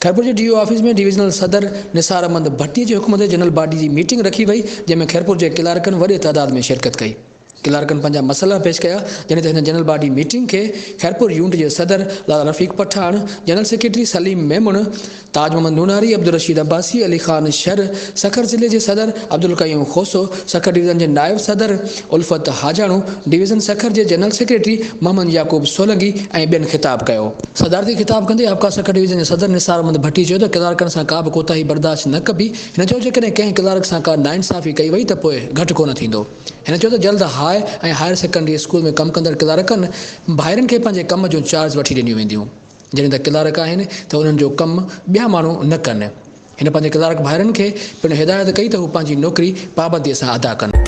खैरपुर के DO office में divisional सदर निसार अहमद भट्टी के हुक्म ते जनरल बॉडी की मीटिंग रखी वई, जंहिंमें खैरपुर के क्लार्कन वॾे तादाद में शिरकत कई। क्लार्कन पंहिंजा मसला पेश कया, जॾहिं त हिन जनरल बॉडी मीटिंग के खैरपुर यूनिट के सदर लाला रफ़ीक पठान, जनरल सेक्रेटरी सलीम मेमुन, ताज मोहम्मद नूनारी, अब्दुल रशीद अब्बासी, अली खान शर, सखर जिले के सदर अब्दुल कयूम खोसो, सखर डिवीजन के नायब सदर उल्फत हाजाणू, डिवीजन सखर के जनरल सेक्रेटरी मोहम्मद याकूब सोलंगी ऐं ॿियनि खिताब कयो। सदारती खिताब कंदे आपका सखर डिवीजन के सदर निसार अहमद भट्टी चयो त क्लार्कन सां का बि कोताही बर्दाश्त न कबी। हिन चयो जेकॾहिं कंहिं क्लार्क सां का नाइंसाफ़ी कई वई त पोइ घटि कोन थींदो। हिन चयो त जल्द हाई ऐं हायर सेकेंडरी स्कूल में कमु कंदड़ क्लार्कनि भाइरनि खे पंहिंजे कम जो चार्ज वठी ॾिनियूं वेंदियूं। जॾहिं त क्लार्क आहिनि त उन्हनि जो कमु ॿिया माण्हू न कनि। हिन पंहिंजे क्लार्क भाइरनि खे पिणु हिदायत कई त हू पंहिंजी नौकरी पाबंदीअ सां अदा कनि।